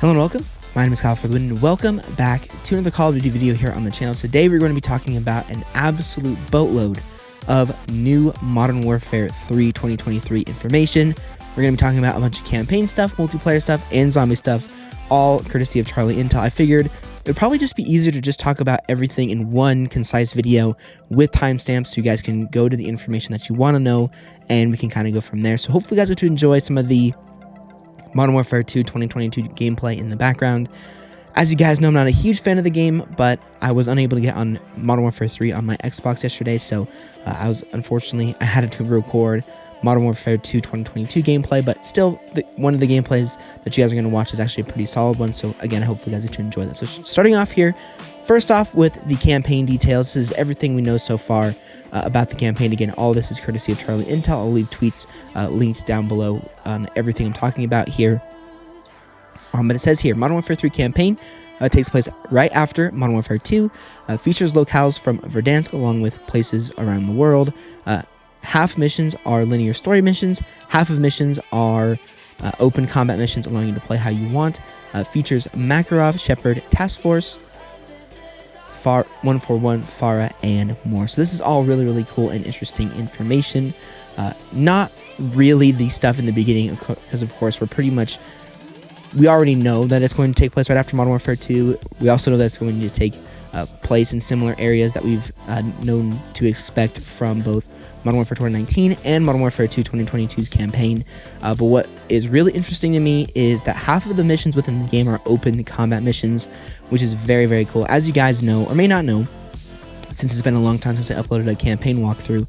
Hello and welcome. My name is Kyle FtW and welcome back to another Call of Duty video here on the channel. Today we're going to be talking about an absolute boatload of new Modern Warfare 3 2023 information. We're going to be talking about a bunch of campaign stuff, multiplayer stuff, and zombie stuff, all courtesy of Charlie Intel. I figured it would probably just be easier to just talk about everything in one concise video with timestamps so you guys can go to the information that you want to know and we can kind of go from there. So hopefully you guys get to enjoy some of the Modern Warfare 2 2022 gameplay in the background. As you guys know, I'm not a huge fan of the game, but I was unable to get on Modern Warfare 3 on my Xbox yesterday, so I had to record Modern Warfare 2 2022 gameplay, but still, one of the gameplays that you guys are going to watch is actually a pretty solid one, so again, hopefully you guys get to enjoy that. So starting off here, first off with the campaign details, this is everything we know so far about the campaign. Again, all this is courtesy of Charlie Intel. I'll leave tweets linked down below on everything I'm talking about here. But it says here, Modern Warfare 3 campaign takes place right after Modern Warfare 2, features locales from Verdansk along with places around the world. Half missions are linear story missions, half of missions are open combat missions allowing you to play how you want. Features Makarov, Shepard, Task Force, 141, Farah, and more. So this is all really, really cool and interesting information. Not really the stuff in the beginning, because of course we already know that it's going to take place right after Modern Warfare 2. We also know that it's going to take place in similar areas that we've known to expect from both Modern Warfare 2019 and Modern Warfare 2 2022's campaign. But what is really interesting to me is that half of the missions within the game are open combat missions, which is very, very cool. As you guys know, or may not know, since it's been a long time since I uploaded a campaign walkthrough,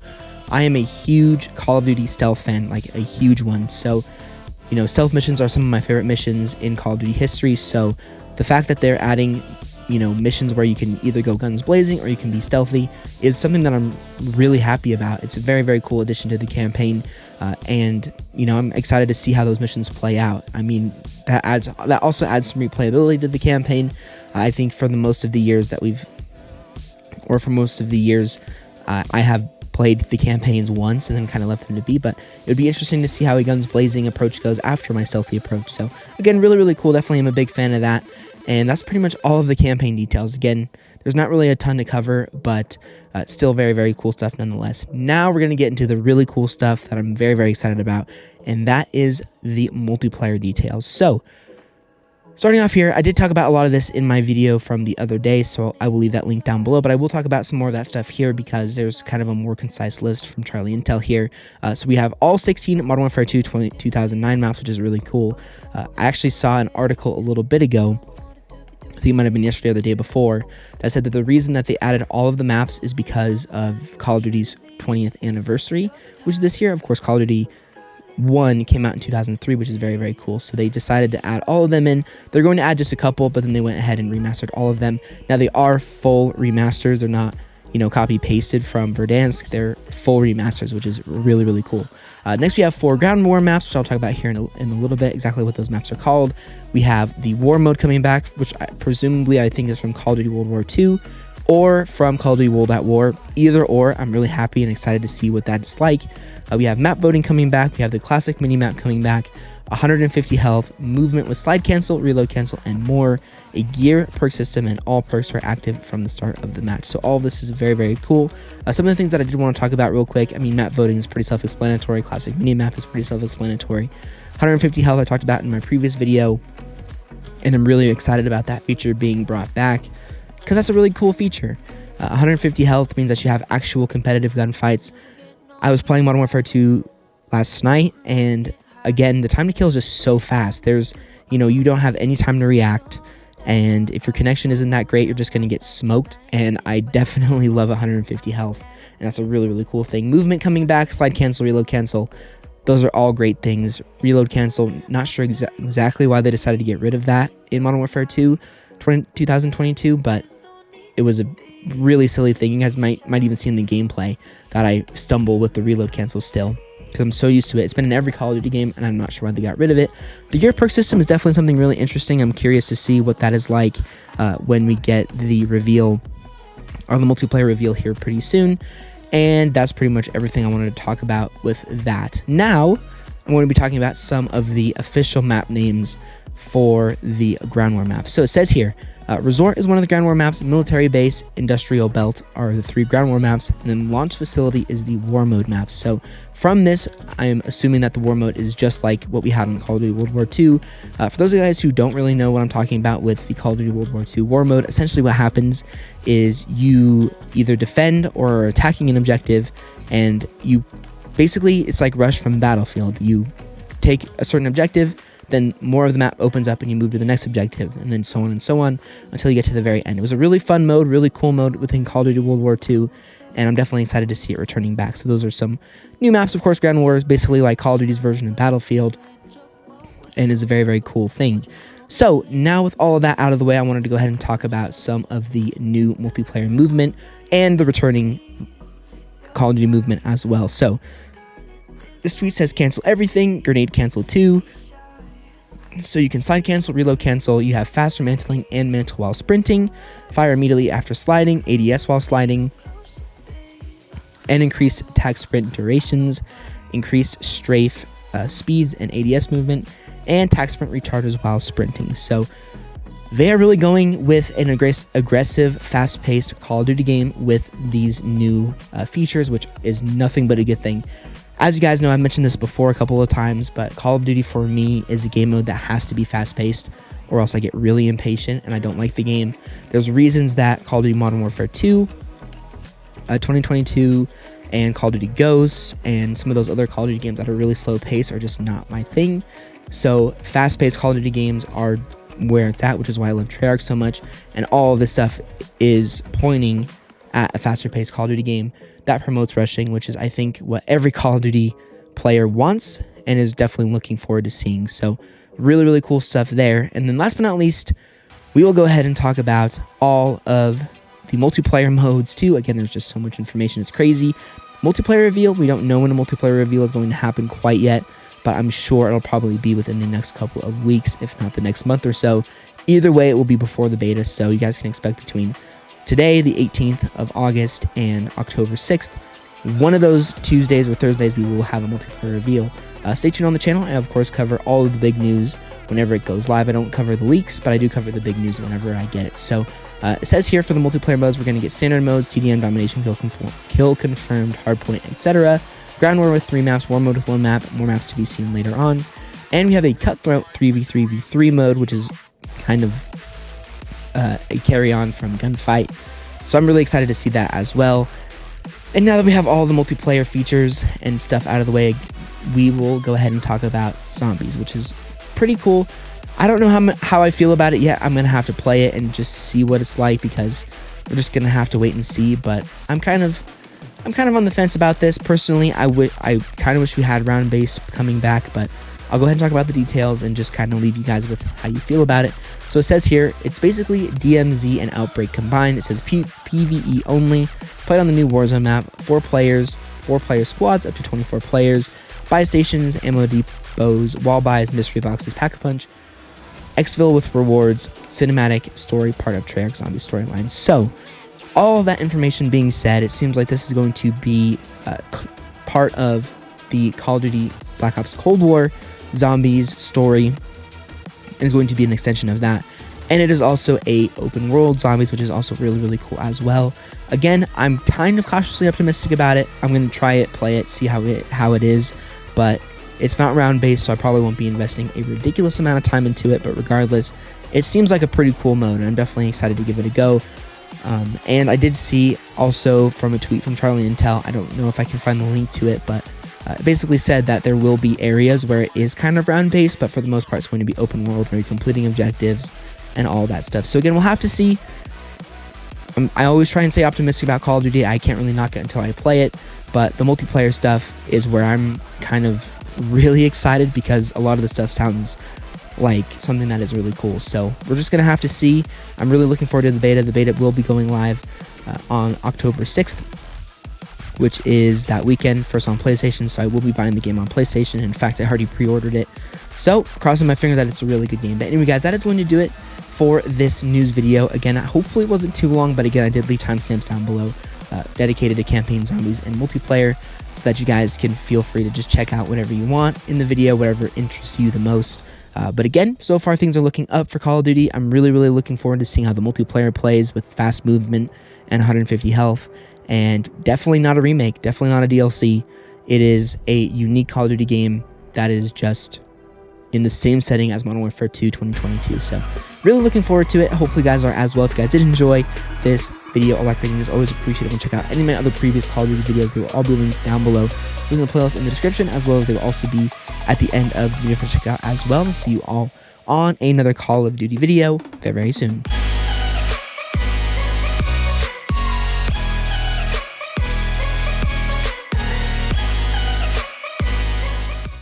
I am a huge Call of Duty stealth fan, like a huge one. So, you know, stealth missions are some of my favorite missions in Call of Duty history. So the fact that they're adding, you know, missions where you can either go guns blazing or you can be stealthy is something that I'm really happy about. It's a very, very cool addition to the campaign, and you know, I'm excited to see how those missions play out. I mean, that also adds some replayability to the campaign. I think for most of the years I have played the campaigns once and then kind of left them to be, but it would be interesting to see how a guns blazing approach goes after my stealthy approach. So again, really, really cool. Definitely am a big fan of that. And that's pretty much all of the campaign details. Again, there's not really a ton to cover, but still very, very cool stuff nonetheless. Now we're going to get into the really cool stuff that I'm very, very excited about, and that is the multiplayer details. So, starting off here, I did talk about a lot of this in my video from the other day, so I will leave that link down below, but I will talk about some more of that stuff here because there's kind of a more concise list from Charlie Intel here. So we have all 16 Modern Warfare 2 2009 maps, which is really cool. I actually saw an article a little bit ago, I think it might have been yesterday or the day before, that said that the reason that they added all of the maps is because of Call of Duty's 20th anniversary, which this year, of course, Call of Duty 1 came out in 2003, which is very, very cool. So they decided to add all of them in. They're going to add just a couple, but then they went ahead and remastered all of them. Now they are full remasters. They're not, you know, copy pasted from Verdansk. They're full remasters, which is really, really cool. Next, we have 4 ground war maps, which I'll talk about here in a little bit, exactly what those maps are called. We have the war mode coming back, which presumably I think is from Call of Duty World War II or from Call of Duty World at War. Either or, I'm really happy and excited to see what that's like. We have map voting coming back. We have the classic mini map coming back. 150 health, movement with slide cancel, reload cancel, and more. A gear perk system, and all perks are active from the start of the match. So all of this is very, very cool. Some of the things that I did want to talk about real quick. I mean, map voting is pretty self-explanatory. Classic mini map is pretty self-explanatory. 150 health I talked about in my previous video, and I'm really excited about that feature being brought back because that's a really cool feature. 150 health means that you have actual competitive gunfights. I was playing Modern Warfare 2 last night, and again, the time to kill is just so fast. You don't have any time to react, and if your connection isn't that great, you're just going to get smoked, and I definitely love 150 health, and that's a really, really cool thing. Movement coming back, slide cancel, reload cancel, those are all great things. Reload cancel, not sure exactly why they decided to get rid of that in Modern Warfare 2 2022, but it was a really silly thing. You guys might even see in the gameplay that I stumble with the reload cancel still, because I'm so used to it. It's been in every Call of Duty game, and I'm not sure why they got rid of it. The gear perk system is definitely something really interesting. I'm curious to see what that is like when we get the reveal, or the multiplayer reveal here pretty soon. And that's pretty much everything I wanted to talk about with that. Now, I'm going to be talking about some of the official map names for the ground war maps. So it says here, Resort is one of the ground war maps, Military Base, Industrial Belt are the 3 ground war maps, and then Launch Facility is the war mode map. So from this, I'm assuming that the war mode is just like what we had in Call of Duty World War II. For those of you guys who don't really know what I'm talking about with the Call of Duty World War II war mode, essentially what happens is you either defend or are attacking an objective, and you basically, it's like Rush from Battlefield. You take a certain objective, then more of the map opens up and you move to the next objective, and then so on until you get to the very end. It was a really fun mode, really cool mode within Call of Duty World War II, and I'm definitely excited to see it returning back. So those are some new maps. Of course, Ground War is basically like Call of Duty's version of Battlefield, and is a very, very cool thing. So now with all of that out of the way, I wanted to go ahead and talk about some of the new multiplayer movement and the returning Call of Duty movement as well. So this tweet says cancel everything, grenade cancel too. So you can slide cancel, reload cancel, you have faster mantling and mantle while sprinting, fire immediately after sliding, ADS while sliding, and increased attack sprint durations, increased strafe speeds and ADS movement, and attack sprint recharges while sprinting. So they are really going with an aggressive, fast-paced Call of Duty game with these new features, which is nothing but a good thing. As you guys know, I've mentioned this before a couple of times, but Call of Duty for me is a game mode that has to be fast-paced, or else I get really impatient and I don't like the game. There's reasons that Call of Duty Modern Warfare 2, 2022, and Call of Duty Ghosts, and some of those other Call of Duty games that are really slow paced are just not my thing. So fast-paced Call of Duty games are where it's at, which is why I love Treyarch so much, and all of this stuff is pointing at a faster-paced Call of Duty game that promotes rushing, which is, I think, what every Call of Duty player wants and is definitely looking forward to seeing. So really, really cool stuff there. And then last but not least, we will go ahead and talk about all of the multiplayer modes too. Again, there's just so much information, it's crazy. Multiplayer reveal, we don't know when a multiplayer reveal is going to happen quite yet, but I'm sure it'll probably be within the next couple of weeks, if not the next month or so. Either way, it will be before the beta, so you guys can expect between today, the 18th of August, and October 6th. One of those Tuesdays or Thursdays, we will have a multiplayer reveal. Stay tuned on the channel. I, of course, cover all of the big news whenever it goes live. I don't cover the leaks, but I do cover the big news whenever I get it. So it says here for the multiplayer modes, we're going to get standard modes, TDM, domination, kill confirmed, hardpoint, etc. Ground war with 3 maps, war mode with 1 map, more maps to be seen later on. And we have a cutthroat 3v3v3 mode, which is kind of a carry on from Gunfight. So I'm really excited to see that as well. And now that we have all the multiplayer features and stuff out of the way, we will go ahead and talk about zombies, which is pretty cool. I don't know how I feel about it yet. I'm going to have to play it and just see what it's like, because we're just going to have to wait and see. But I'm kind of on the fence about this. Personally, I kind of wish we had round base coming back, but I'll go ahead and talk about the details and just kind of leave you guys with how you feel about it. So it says here, it's basically DMZ and Outbreak combined. It says PvE only, played on the new Warzone map, 4 players, 4-player squads, up to 24 players, buy stations, ammo depots, wall buys, mystery boxes, pack-a-punch, Gfuel with rewards, cinematic story, part of Treyarch Zombie storyline. So all of that information being said, it seems like this is going to be part of the Call of Duty Black Ops Cold War Zombies story, and is going to be an extension of that. And it is also a open world zombies, which is also really, really cool as well. Again, I'm kind of cautiously optimistic about it. I'm going to try it, play it, see how it is, but it's not round based, so I probably won't be investing a ridiculous amount of time into it. But regardless, it seems like a pretty cool mode, and I'm definitely excited to give it a go. And I did see also from a tweet from Charlie Intel, I don't know if I can find the link to it, but it basically said that there will be areas where it is kind of round based, but for the most part it's going to be open world, where you're completing objectives and all that stuff. So again, we'll have to see. I always try and stay optimistic about Call of Duty. I can't really knock it until I play it, but the multiplayer stuff is where I'm kind of really excited, because a lot of the stuff sounds like something that is really cool. So we're just gonna have to see. I'm really looking forward to the beta. The beta will be going live on October 6th, which is that weekend, first on PlayStation, so I will be buying the game on PlayStation. In fact, I already pre-ordered it, so crossing my fingers that it's a really good game. But anyway, guys, that is going to do it for this news video. Again, hopefully it wasn't too long, but again, I did leave timestamps down below dedicated to campaign, zombies, and multiplayer, so that you guys can feel free to just check out whatever you want in the video, whatever interests you the most. But again, so far things are looking up for Call of Duty. I'm really, really looking forward to seeing how the multiplayer plays with fast movement and 150 health. And definitely not a remake, definitely not a DLC. It is a unique Call of Duty game that is just in the same setting as Modern Warfare 2 2022. So really looking forward to it. Hopefully you guys are as well. If you guys did enjoy this video, a like rating is always appreciated. And check out any of my other previous Call of Duty videos. They will all be linked down below in the playlist in the description, as well as they will also be at the end of the video for check out as well. And see you all on another Call of Duty video very, very soon.